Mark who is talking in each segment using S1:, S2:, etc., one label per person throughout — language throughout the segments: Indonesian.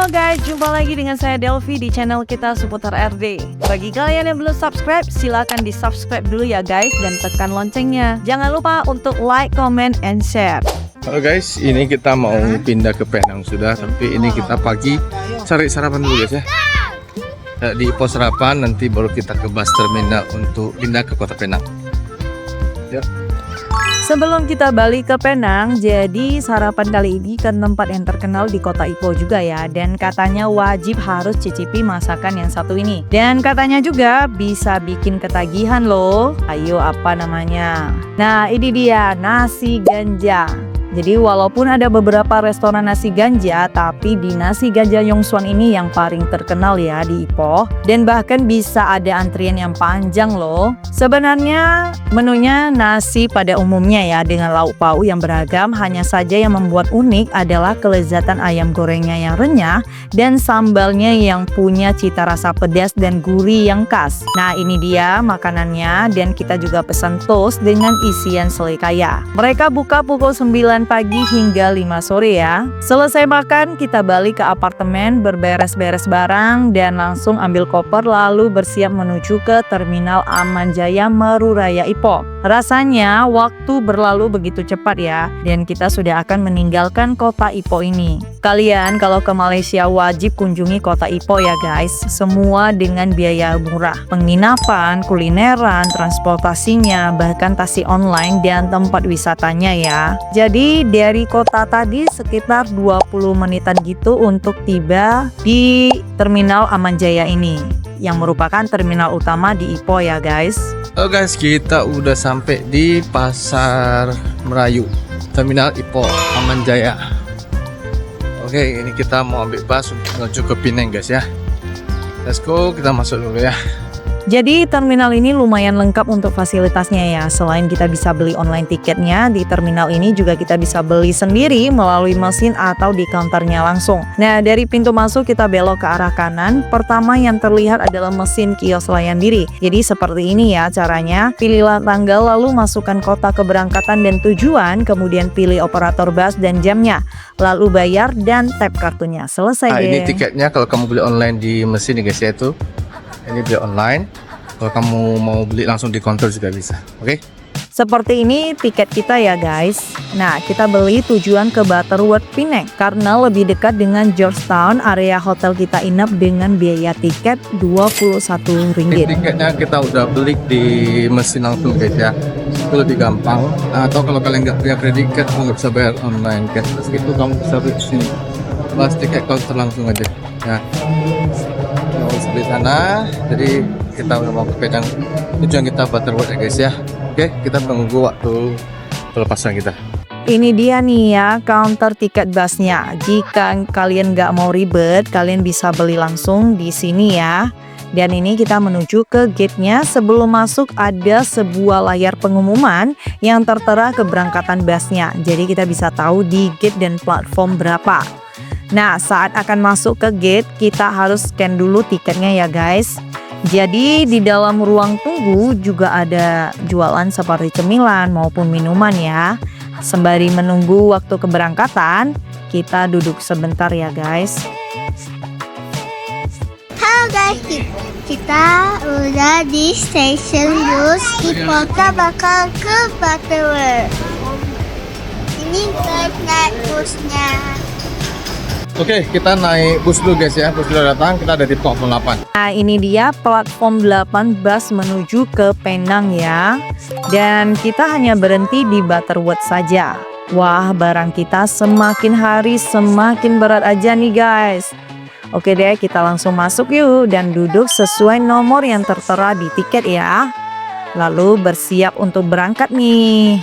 S1: Halo guys, jumpa lagi dengan saya Delvi di channel kita seputar RD. Bagi kalian yang belum subscribe, silakan di subscribe dulu ya guys dan tekan loncengnya. Jangan lupa untuk like, comment, and share.
S2: Halo guys, ini kita mau pindah ke Penang sudah, tapi ini kita pagi cari sarapan dulu guys ya. Di pos sarapan nanti baru kita ke bus terminal untuk pindah ke kota Penang. Ya.
S1: Sebelum kita balik ke Penang, jadi sarapan kali ini ke tempat yang terkenal di kota Ipoh juga ya. Dan katanya wajib harus cicipi masakan yang satu ini. Dan katanya juga bisa bikin ketagihan loh. Ayo apa namanya? Nah ini dia nasi ganja. Jadi walaupun ada beberapa restoran nasi ganja, tapi di nasi ganja Yongsuan ini yang paling terkenal ya di Ipoh. Dan bahkan bisa ada antrian yang panjang loh. Sebenarnya menunya nasi pada umumnya ya dengan lauk pauk yang beragam. Hanya saja yang membuat unik adalah kelezatan ayam gorengnya yang renyah dan sambalnya yang punya cita rasa pedas dan gurih yang khas. Nah ini dia makanannya dan kita juga pesan toast dengan isian selai kaya. Mereka buka pukul 9 pagi hingga 5 sore ya. Selesai makan kita balik ke apartemen, berberes-beres barang dan langsung ambil koper lalu bersiap menuju ke Terminal Aman Jaya Meru Raya Ipoh. Rasanya waktu berlalu begitu cepat ya dan kita sudah akan meninggalkan kota Ipoh ini. Kalian kalau ke Malaysia wajib kunjungi kota Ipoh ya guys. Semua dengan biaya murah. Penginapan, kulineran, transportasinya, bahkan taksi online dan tempat wisatanya ya. Jadi dari kota tadi sekitar 20 menitan gitu untuk tiba di Terminal Aman Jaya ini yang merupakan terminal utama di Ipoh ya guys.
S2: Halo guys, kita udah sampai di Pasar Merayu, Terminal Ipoh Aman Jaya. Oke, ini kita mau ambil bus untuk menuju ke Penang guys ya. Let's go, kita masuk dulu ya.
S1: Jadi terminal ini lumayan lengkap untuk fasilitasnya ya. Selain kita bisa beli online tiketnya, di terminal ini juga kita bisa beli sendiri melalui mesin atau di counternya langsung. Nah dari pintu masuk kita belok ke arah kanan. Pertama yang terlihat adalah mesin kios layan diri. Jadi seperti ini ya caranya. Pilihlah tanggal lalu masukkan kota keberangkatan dan tujuan. Kemudian pilih operator bus dan jamnya. Lalu bayar dan tap kartunya. Selesai deh.
S2: Ini tiketnya kalau kamu beli online di mesin nih guys ya itu. Ini beli online. Kalau kamu mau beli langsung di counter juga bisa. Oke?
S1: Seperti ini tiket kita ya guys. Nah kita beli tujuan ke Butterworth Penang karena lebih dekat dengan Georgetown. Area hotel kita inap dengan biaya tiket 21 ringgit.
S2: Tiketnya kita udah beli di mesin langsung guys ya. Itu lebih gampang. Atau kalau kalian nggak punya kredit card, kamu nggak bisa bayar online kan. Terus itu kamu bisa beli di sini. Pas tiket counter langsung aja. Ya. Di sana, jadi kita udah mau ke Penang. Tujuan kita Butterworth ya guys ya. Oke, kita menunggu waktu pelepasan kita.
S1: Ini dia nih ya counter tiket busnya. Jika kalian nggak mau ribet, kalian bisa beli langsung di sini ya. Dan ini kita menuju ke gate-nya. Sebelum masuk ada sebuah layar pengumuman yang tertera keberangkatan busnya. Jadi kita bisa tahu di gate dan platform berapa. Nah saat akan masuk ke gate kita harus scan dulu tiketnya ya guys. Jadi di dalam ruang tunggu juga ada jualan seperti cemilan maupun minuman ya. Sembari menunggu waktu keberangkatan kita duduk sebentar ya guys.
S3: Halo guys, kita udah di stasiun bus. Kita bakal ke Butterworth. Ini guys naik busnya.
S2: Oke, kita naik bus dulu guys ya. Bus sudah datang, kita ada di platform 8.
S1: Nah ini dia platform 8 bus menuju ke Penang ya. Dan kita hanya berhenti di Butterworth saja. Wah barang kita semakin hari semakin berat aja nih guys. Oke deh kita langsung masuk yuk dan duduk sesuai nomor yang tertera di tiket ya. Lalu bersiap untuk berangkat nih.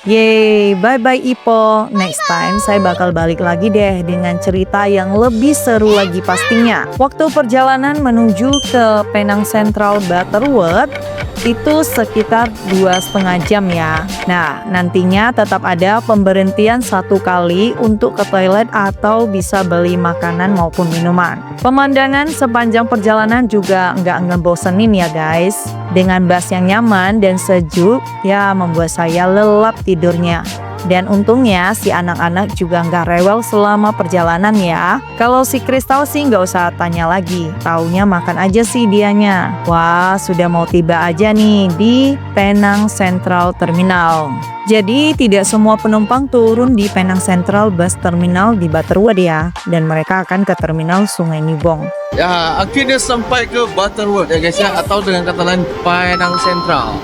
S1: Yeay, bye-bye Ipoh. Next time saya bakal balik lagi deh dengan cerita yang lebih seru lagi pastinya. Waktu perjalanan menuju ke Penang Central Butterworth itu sekitar 2,5 jam ya. Nah, nantinya tetap ada pemberhentian 1 kali untuk ke toilet atau bisa beli makanan maupun minuman. Pemandangan sepanjang perjalanan juga nggak ngebosenin ya guys. Dengan bus yang nyaman dan sejuk, ya membuat saya lelap tidurnya. Dan untungnya si anak-anak juga nggak rewel selama perjalanan ya. Kalau si Kristal sih nggak usah tanya lagi, taunya makan aja sih dianya. Wah, sudah mau tiba aja nih di Penang Central Terminal. Jadi tidak semua penumpang turun di Penang Central Bus Terminal di Butterworth ya, dan mereka akan ke terminal Sungai Nibong.
S2: Ya, akhirnya sampai ke Butterworth ya guys ya, atau dengan kata lain Penang Central.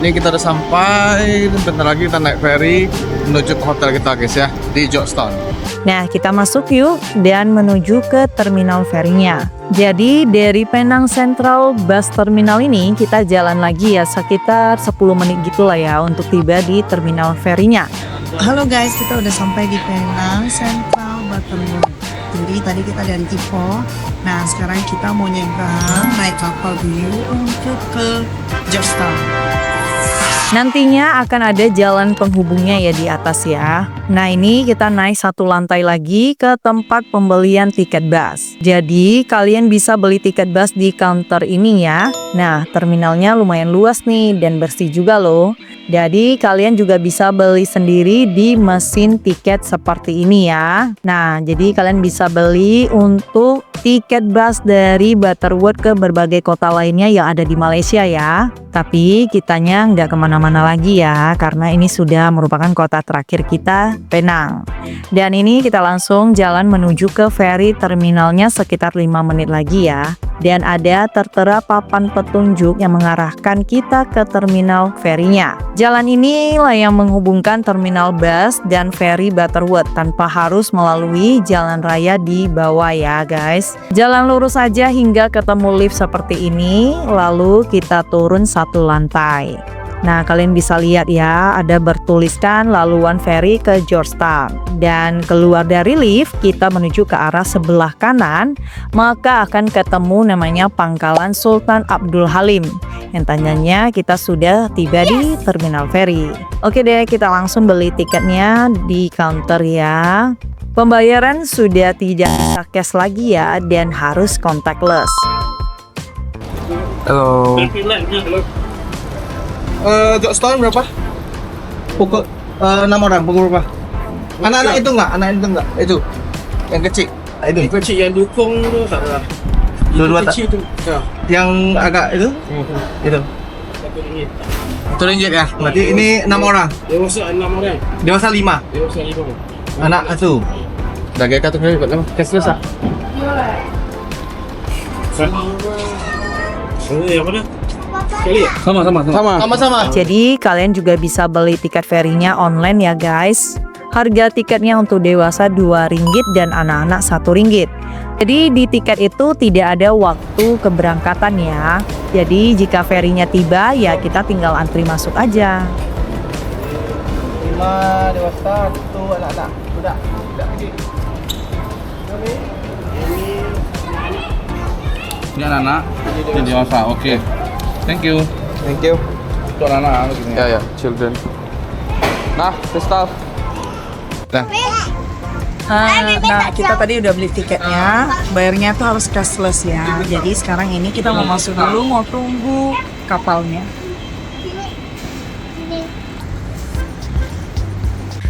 S2: Ini kita udah sampai, bentar lagi kita naik ferry menuju ke hotel kita guys ya, di Georgetown.
S1: Nah, kita masuk yuk dan menuju ke terminal ferinya. Jadi dari Penang Central Bus Terminal ini kita jalan lagi ya sekitar 10 menit gitulah ya untuk tiba di terminal ferinya.
S4: Halo guys, kita udah sampai di Penang Central Butterworth. Jadi tadi kita dari Ipoh. Nah, sekarang kita mau nyebrang naik kapal dulu untuk ke Georgetown.
S1: Nantinya akan ada jalan penghubungnya ya di atas ya. Nah, ini kita naik satu lantai lagi ke tempat pembelian tiket bus. Jadi kalian bisa beli tiket bus di counter ini ya. Nah, terminalnya lumayan luas nih dan bersih juga loh. Jadi kalian juga bisa beli sendiri di mesin tiket seperti ini ya. Nah, jadi kalian bisa beli untuk tiket bus dari Butterworth ke berbagai kota lainnya yang ada di Malaysia ya. Tapi kitanya nggak kemana-mana lagi ya, karena ini sudah merupakan kota terakhir kita, Penang. Dan ini kita langsung jalan menuju ke ferry terminalnya sekitar 5 menit lagi ya. Dan ada tertera papan petunjuk yang mengarahkan kita ke terminal ferinya. Jalan inilah yang menghubungkan terminal bus dan ferry Butterworth tanpa harus melalui jalan raya di bawah ya guys. Jalan lurus aja hingga ketemu lift seperti ini, lalu kita turun satu lantai. Nah, kalian bisa lihat ya, ada bertuliskan laluan ferry ke Georgetown. Dan keluar dari lift, kita menuju ke arah sebelah kanan, maka akan ketemu namanya Pangkalan Sultan Abdul Halim. Yang tandanya kita sudah tiba di terminal ferry. Oke deh, kita langsung beli tiketnya di counter ya. Pembayaran sudah tidak bisa cash lagi ya, dan harus contactless.
S2: Halo. Georgetown berapa? Pukul 6 orang, pukul berapa? Anak-anak itu enggak? Itu yang kecil. Itu
S5: Kecil yang dukung tu tak ada.
S2: dua-dua tak?
S5: Kecil tu. Ya.
S2: Yang agak itu? Itu.
S5: RM1.
S2: RM1 ya. Berarti ini 6 orang.
S5: Dewasa 6 orang.
S2: Dewasa 5.
S5: Dewasa 5.
S2: Anak itu. Dah gaya kartu kredit buat nama. Cashless ah.
S5: Ini yang mana? Sekali ya?
S2: Sama-sama.
S1: Jadi kalian juga bisa beli tiket ferinya online ya guys. Harga tiketnya untuk dewasa RM2 dan anak-anak RM1. Jadi di tiket itu tidak ada waktu keberangkatan ya. Jadi jika ferinya tiba ya kita tinggal antri masuk aja.
S2: 5 dewasa, 1 anak-anak. Budak kecil.
S6: Ini anak-anak, ini dewasa. Oke. Thank you.
S2: Thank you.
S6: Untuk anak-anak begini.
S2: Ya, children. Nah, Kristal. Nah,
S4: Nah, kita tadi udah beli tiketnya, bayarnya tuh harus cashless ya. Jadi sekarang ini kita mau masuk dulu, mau tunggu kapalnya.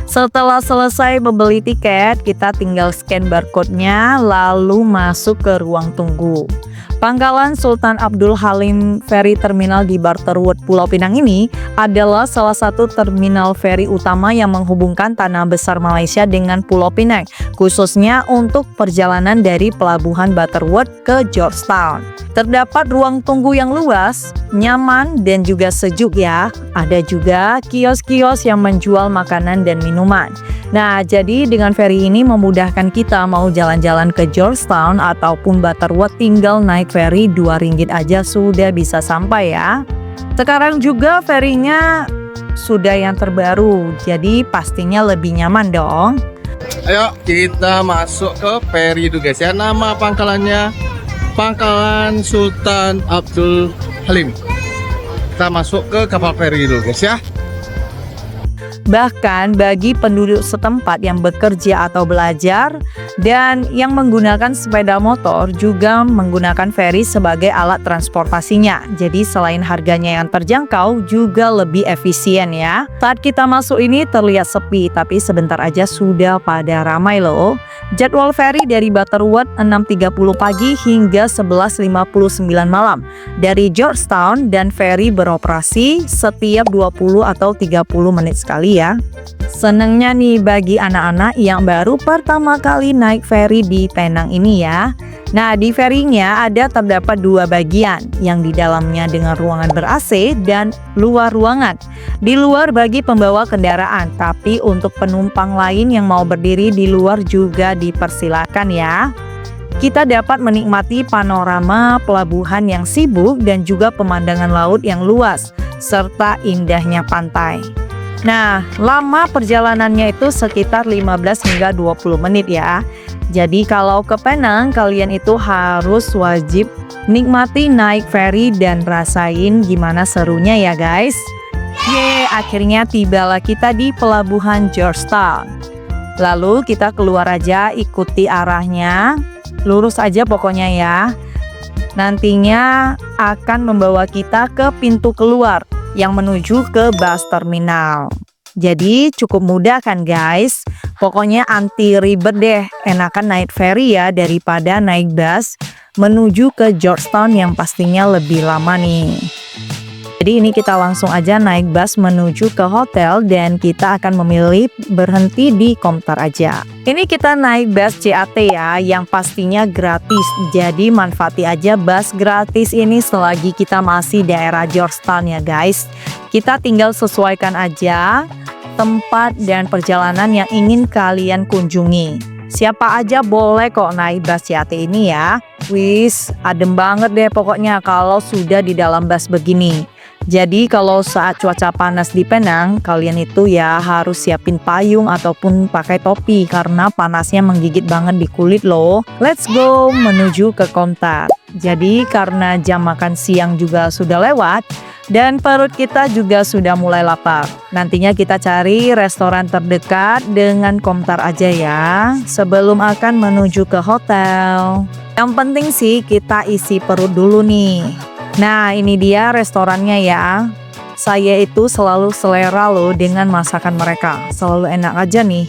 S1: Setelah selesai membeli tiket, kita tinggal scan barcode-nya lalu masuk ke ruang tunggu. Pangkalan Sultan Abdul Halim Ferry Terminal di Butterworth, Pulau Pinang ini adalah salah satu terminal ferry utama yang menghubungkan tanah besar Malaysia dengan Pulau Pinang, khususnya untuk perjalanan dari pelabuhan Butterworth ke Georgetown. Terdapat ruang tunggu yang luas, nyaman, dan juga sejuk ya. Ada juga kios-kios yang menjual makanan dan minuman. Nah, jadi dengan ferry ini memudahkan kita mau jalan-jalan ke Georgetown ataupun Butterworth, tinggal naik ferry RM2 aja sudah bisa sampai ya. Sekarang juga ferinya sudah yang terbaru, jadi pastinya lebih nyaman dong.
S2: ayo kita masuk ke ferry dulu guys ya. Nama pangkalannya Pangkalan Sultan Abdul Halim. Kita masuk ke kapal ferry dulu guys ya.
S1: Bahkan bagi penduduk setempat yang bekerja atau belajar dan yang menggunakan sepeda motor juga menggunakan feri sebagai alat transportasinya. Jadi selain harganya yang terjangkau juga lebih efisien ya. Saat kita masuk ini terlihat sepi, tapi sebentar aja sudah pada ramai loh. Jadwal feri dari Butterworth 6.30 pagi hingga 11.59 malam dari Georgetown, dan feri beroperasi setiap 20 atau 30 menit sekali ya. Senengnya nih bagi anak-anak yang baru pertama kali naik feri di Penang ini ya. Nah, di ferinya ada terdapat dua bagian, yang di dalamnya dengan ruangan ber-AC dan luar ruangan. Di luar bagi pembawa kendaraan, tapi untuk penumpang lain yang mau berdiri di luar juga dipersilakan ya. Kita dapat menikmati panorama pelabuhan yang sibuk dan juga pemandangan laut yang luas, serta indahnya pantai. Nah, lama perjalanannya itu sekitar 15 hingga 20 menit ya. Jadi kalau ke Penang, kalian itu harus wajib nikmati naik feri dan rasain gimana serunya ya guys. Akhirnya tibalah kita di pelabuhan Georgetown. Lalu kita keluar aja, ikuti arahnya, lurus aja pokoknya ya. Nantinya akan membawa kita ke pintu keluar yang menuju ke bus terminal. Jadi cukup mudah kan guys. Pokoknya anti ribet deh, enakan naik ferry ya daripada naik bus menuju ke Georgetown yang pastinya lebih lama nih. Jadi ini kita langsung aja naik bus menuju ke hotel dan kita akan memilih berhenti di counter aja. Ini kita naik bus CAT ya, yang pastinya gratis. Jadi manfaati aja bus gratis ini selagi kita masih daerah Georgetown ya guys. Kita tinggal sesuaikan aja tempat dan perjalanan yang ingin kalian kunjungi. Siapa aja boleh kok naik bus CAT ini ya. Wis, adem banget deh pokoknya kalau sudah di dalam bus begini. Jadi kalau saat cuaca panas di Penang, kalian itu ya harus siapin payung ataupun pakai topi karena panasnya menggigit banget di kulit loh. Let's go menuju ke counter. Jadi karena jam makan siang juga sudah lewat dan perut kita juga sudah mulai lapar. Nantinya kita cari restoran terdekat dengan counter aja ya, sebelum akan menuju ke hotel. Yang penting sih kita isi perut dulu nih. Nah, ini dia restorannya ya. Saya itu selalu selera loh dengan masakan mereka. Selalu enak aja nih.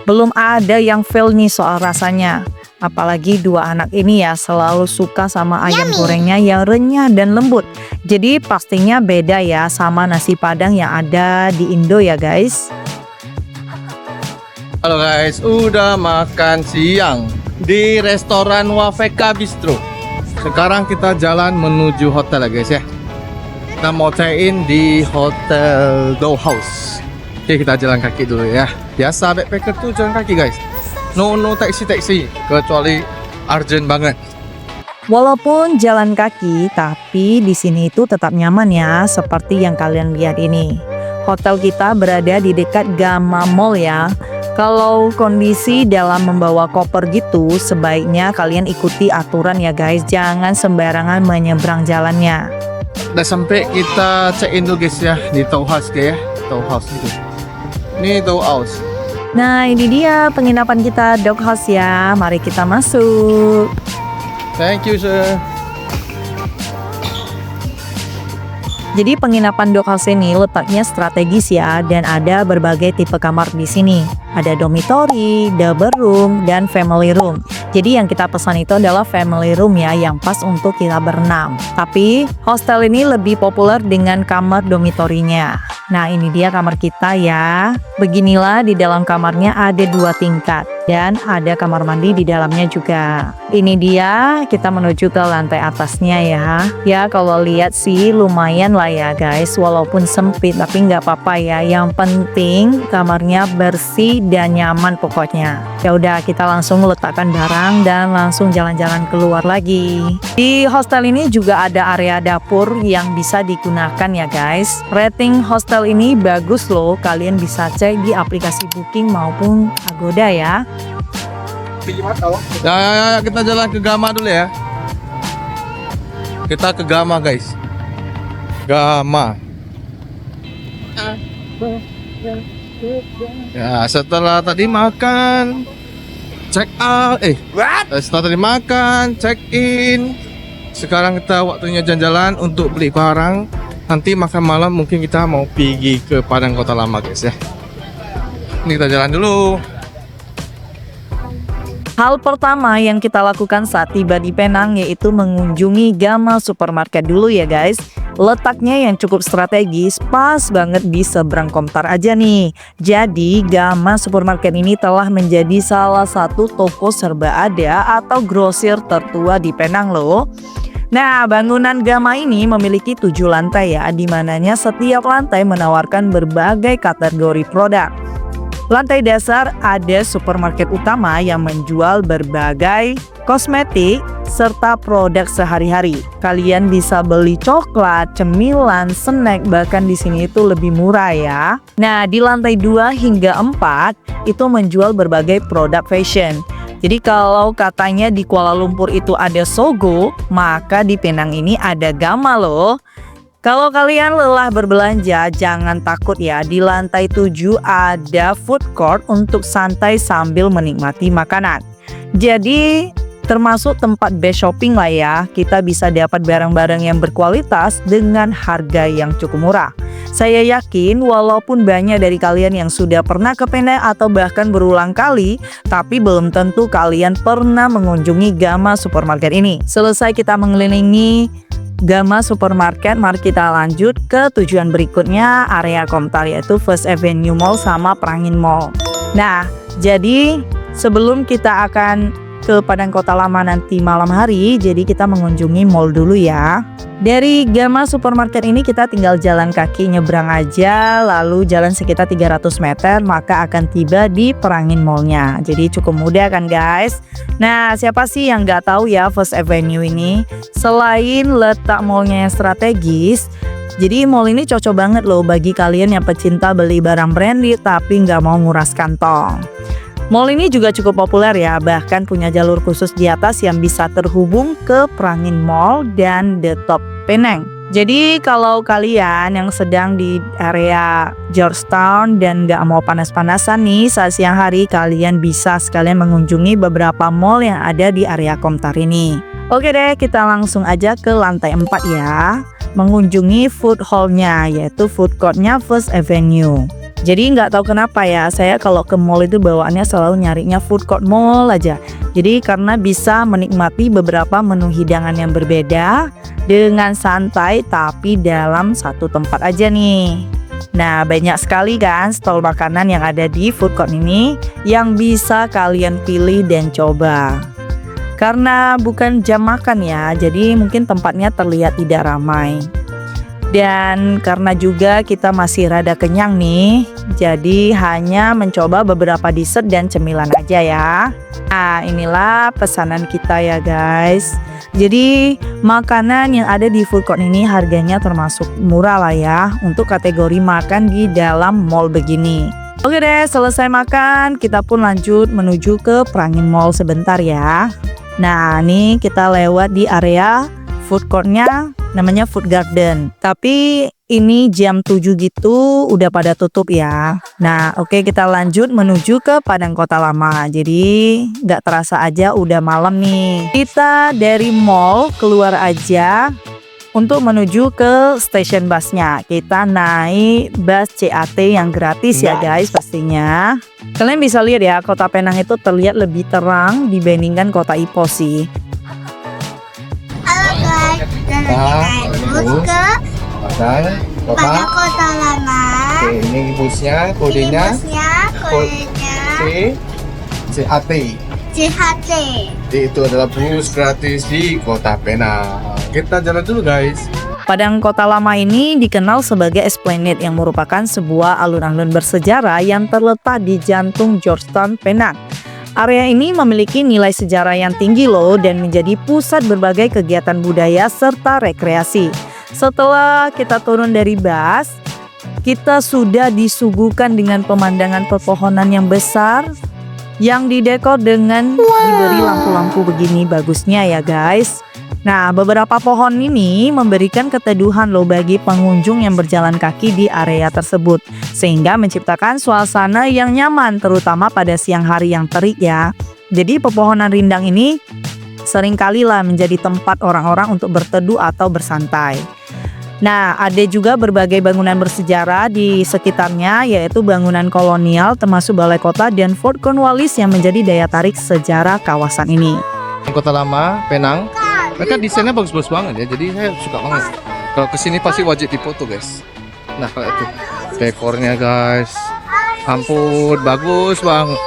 S1: Belum ada yang fail nih soal rasanya. Apalagi dua anak ini ya selalu suka sama ayam gorengnya yang renyah dan lembut. Jadi pastinya beda ya sama nasi padang yang ada di Indo ya guys.
S2: Halo guys, udah makan siang di restoran Wafeka Bistro. Sekarang kita jalan menuju hotel ya guys ya. Kita mau check-in di Hotel Dow House. Oke, kita jalan kaki dulu ya. Biasa backpacker tuh jalan kaki guys. No taksi, kecuali urgent banget.
S1: Walaupun jalan kaki, tapi di sini itu tetap nyaman ya, seperti yang kalian lihat ini. Hotel kita berada di dekat Gamma Mall ya. Kalau kondisi dalam membawa koper gitu, sebaiknya kalian ikuti aturan ya guys, jangan sembarangan menyeberang jalannya.
S2: Udah sampai, kita check-in dulu guys ya di Dow House ya. Dow House gitu. Ini Dow House.
S1: Nah, ini dia penginapan kita, Dow House ya. Mari kita masuk.
S2: Thank you sir.
S1: Jadi penginapan Dow House ini letaknya strategis ya, dan ada berbagai tipe kamar di sini. Ada dormitory, double room, dan family room. Jadi yang kita pesan itu adalah family room ya, yang pas untuk kita berenam. Tapi hostel ini lebih populer dengan kamar dormitorinya. Nah, ini dia kamar kita ya. Beginilah di dalam kamarnya, ada 2 tingkat. Dan ada kamar mandi di dalamnya juga. Ini dia, kita menuju ke lantai atasnya ya. Ya kalau lihat sih lumayan lah ya guys. Walaupun sempit tapi nggak apa-apa ya. Yang penting kamarnya bersih dan nyaman pokoknya. Ya udah, kita langsung letakkan barang dan langsung jalan-jalan keluar lagi. Di hostel ini juga ada area dapur yang bisa digunakan ya guys. Rating hostel ini bagus loh. Kalian bisa cek di aplikasi booking maupun Agoda ya.
S2: Ya, kita jalan ke Gamma dulu ya. Kita ke Gamma guys. Gamma. Ya, setelah tadi makan, check out. Setelah tadi makan, check in. Sekarang kita waktunya jalan-jalan untuk beli barang. Nanti makan malam mungkin kita mau pergi ke Padang Kota Lama, guys ya. Ini kita jalan dulu.
S1: Hal pertama yang kita lakukan saat tiba di Penang yaitu mengunjungi Gama Supermarket dulu ya guys. Letaknya yang cukup strategis, pas banget di seberang Komtar aja nih. Jadi Gama Supermarket ini telah menjadi salah satu toko serba ada atau grosir tertua di Penang loh. Nah, bangunan Gama ini memiliki 7 lantai ya, di mananya setiap lantai menawarkan berbagai kategori produk. Lantai dasar ada supermarket utama yang menjual berbagai kosmetik serta produk sehari-hari. Kalian bisa beli coklat, cemilan, snack, bahkan di sini itu lebih murah ya. Nah, di lantai 2 hingga 4 itu menjual berbagai produk fashion. Jadi kalau katanya di Kuala Lumpur itu ada Sogo, maka di Penang ini ada Gama loh. Kalau kalian lelah berbelanja, jangan takut ya. Di lantai 7 ada food court untuk santai sambil menikmati makanan. Jadi termasuk tempat best shopping lah ya. Kita bisa dapat barang-barang yang berkualitas dengan harga yang cukup murah. Saya yakin walaupun banyak dari kalian yang sudah pernah ke Penang atau bahkan berulang kali, tapi belum tentu kalian pernah mengunjungi Gama Supermarket ini. Selesai kita mengelilingi Gama Supermarket, mari kita lanjut ke tujuan berikutnya, area Komtar, yaitu First Avenue Mall sama Perangin Mall. Nah, jadi sebelum kita akan ke Padang Kota Lama nanti malam hari, jadi kita mengunjungi mall dulu ya. Dari Gama Supermarket ini kita tinggal jalan kaki nyebrang aja, lalu jalan sekitar 300 meter maka akan tiba di Perangin Mallnya. Jadi cukup mudah kan guys. Nah, siapa sih yang nggak tahu ya First Avenue ini? Selain letak mallnya yang strategis, jadi mall ini cocok banget loh bagi kalian yang pecinta beli barang branded tapi nggak mau nguras kantong. Mall ini juga cukup populer ya, bahkan punya jalur khusus di atas yang bisa terhubung ke Perangin Mall dan The Top Penang. Jadi kalau kalian yang sedang di area Georgetown dan gak mau panas-panasan nih saat siang hari, kalian bisa sekalian mengunjungi beberapa mall yang ada di area Komtar ini. Oke deh, kita langsung aja ke lantai 4 ya, mengunjungi food hall-nya, yaitu food court-nya First Avenue. Jadi nggak tahu kenapa ya, saya kalau ke mall itu bawaannya selalu nyarinya food court mall aja. Jadi karena bisa menikmati beberapa menu hidangan yang berbeda dengan santai tapi dalam satu tempat aja nih. Nah, banyak sekali kan stall makanan yang ada di food court ini yang bisa kalian pilih dan coba. Karena bukan jam makan ya, jadi mungkin tempatnya terlihat tidak ramai. Dan karena juga kita masih rada kenyang nih, jadi hanya mencoba beberapa dessert dan cemilan aja ya. Nah, inilah pesanan kita ya guys. Jadi makanan yang ada di food court ini harganya termasuk murah lah ya untuk kategori makan di dalam mall begini. Oke deh, selesai makan kita pun lanjut menuju ke Perangin Mall sebentar ya. Nah, ini kita lewat di area food courtnya, namanya Food Garden. Tapi ini jam 7 gitu udah pada tutup ya. Nah, oke, kita lanjut menuju ke Padang Kota Lama. Jadi nggak terasa aja udah malam nih. Kita dari mall keluar aja untuk menuju ke stasiun busnya. Kita naik bus CAT yang gratis ya guys pastinya. Kalian bisa lihat ya, Kota Penang itu terlihat lebih terang dibandingkan Kota Ipoh sih.
S3: Halo guys, terus ke Padang Kota Lama.
S2: Oke, ini busnya, kodenya CAT.
S3: CHT.
S2: Itu adalah bus gratis di Kota Penang. Kita jalan dulu guys.
S1: Padang Kota Lama ini dikenal sebagai Esplanade yang merupakan sebuah alun-alun bersejarah yang terletak di jantung Georgetown, Penang. Area ini memiliki nilai sejarah yang tinggi loh dan menjadi pusat berbagai kegiatan budaya serta rekreasi. Setelah kita turun dari bus, kita sudah disuguhkan dengan pemandangan pepohonan yang besar yang didekor dengan diberi lampu-lampu begini bagusnya ya guys. Nah, beberapa pohon ini memberikan keteduhan loh bagi pengunjung yang berjalan kaki di area tersebut, sehingga menciptakan suasana yang nyaman terutama pada siang hari yang terik ya. Jadi pepohonan rindang ini seringkalilah menjadi tempat orang-orang untuk berteduh atau bersantai. Nah, ada juga berbagai bangunan bersejarah di sekitarnya, yaitu bangunan kolonial termasuk balai kota dan Fort Cornwallis yang menjadi daya tarik sejarah kawasan ini.
S2: Kota lama, Penang. Mereka desainnya bagus-bagus banget ya, jadi saya suka banget. Kalau kesini pasti wajib dipoto guys. Nah kalau itu dekornya guys, ampun bagus banget.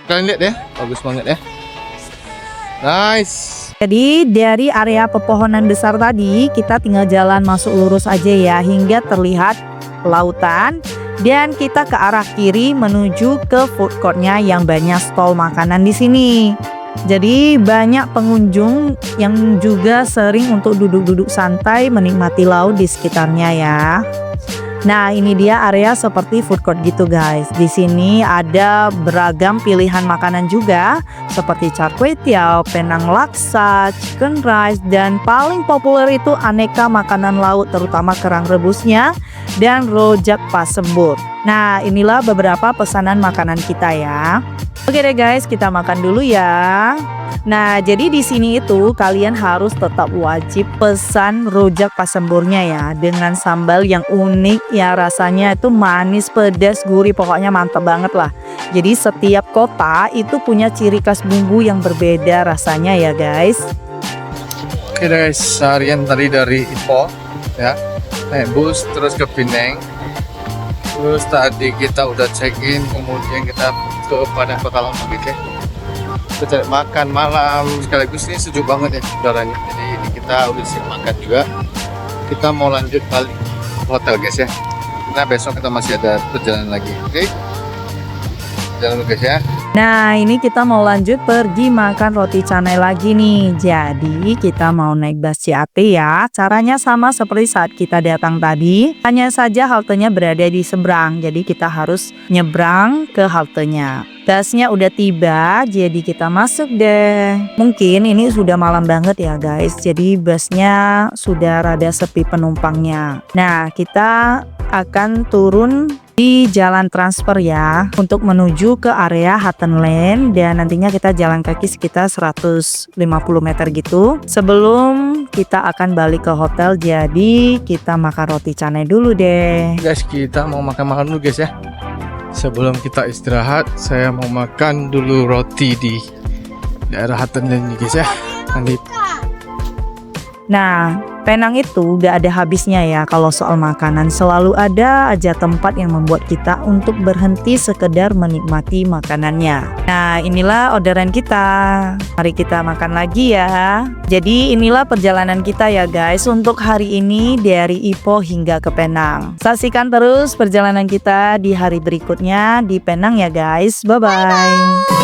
S2: Kalian lihat ya, bagus banget ya. Nice.
S1: Jadi dari area pepohonan besar tadi kita tinggal jalan masuk lurus aja ya hingga terlihat lautan. Dan kita ke arah kiri menuju ke food courtnya yang banyak stall makanan di sini. Jadi banyak pengunjung yang juga sering untuk duduk-duduk santai menikmati laut di sekitarnya ya. Nah, ini dia area seperti food court gitu guys. Di sini ada beragam pilihan makanan juga seperti char kway teow, penang laksa, chicken rice, dan paling populer itu aneka makanan laut terutama kerang rebusnya dan rojak pasembur. Nah, inilah beberapa pesanan makanan kita ya. Oke deh guys, kita makan dulu ya. Nah, jadi di sini itu kalian harus tetap wajib pesan rojak pasemburnya ya, dengan sambal yang unik ya, rasanya itu manis, pedas, gurih, pokoknya mantep banget lah. Jadi setiap kota itu punya ciri khas bumbu yang berbeda rasanya ya guys.
S2: Oke guys, harian tadi dari Ipoh ya, naik bus terus ke Penang. Terus tadi kita udah check-in, kemudian kita ke Padang Kota Lama gitu ya. Kita cari makan malam, sekaligus ini sejuk banget ya udaranya. Jadi ini kita udah siap makan juga. Kita mau lanjut balik ke hotel guys ya. Nah besok kita masih ada perjalanan lagi, oke? Jalan guys ya.
S1: Nah, ini kita mau lanjut pergi makan roti canai lagi nih. Jadi kita mau naik bus CAT ya. Caranya sama seperti saat kita datang tadi. Hanya saja haltenya berada di seberang. Jadi kita harus nyebrang ke haltenya. Busnya udah tiba, jadi kita masuk deh. Mungkin ini sudah malam banget ya guys. Jadi busnya sudah rada sepi penumpangnya. Nah, kita akan turun di jalan transfer ya untuk menuju ke area Hutton Lane, dan nantinya kita jalan kaki sekitar 150 meter gitu sebelum kita akan balik ke hotel. Jadi kita makan roti canai dulu deh
S2: Guys, kita mau makan dulu guys ya. Sebelum kita istirahat, saya mau makan dulu roti di daerah Hutton Lane nih guys ya. Nanti.
S1: Nah, Penang itu gak ada habisnya ya kalau soal makanan. Selalu ada aja tempat yang membuat kita untuk berhenti sekedar menikmati makanannya. Nah, inilah orderan kita. Mari kita makan lagi ya. Jadi inilah perjalanan kita ya guys untuk hari ini dari Ipoh hingga ke Penang. Saksikan terus perjalanan kita di hari berikutnya di Penang ya guys. Bye-bye.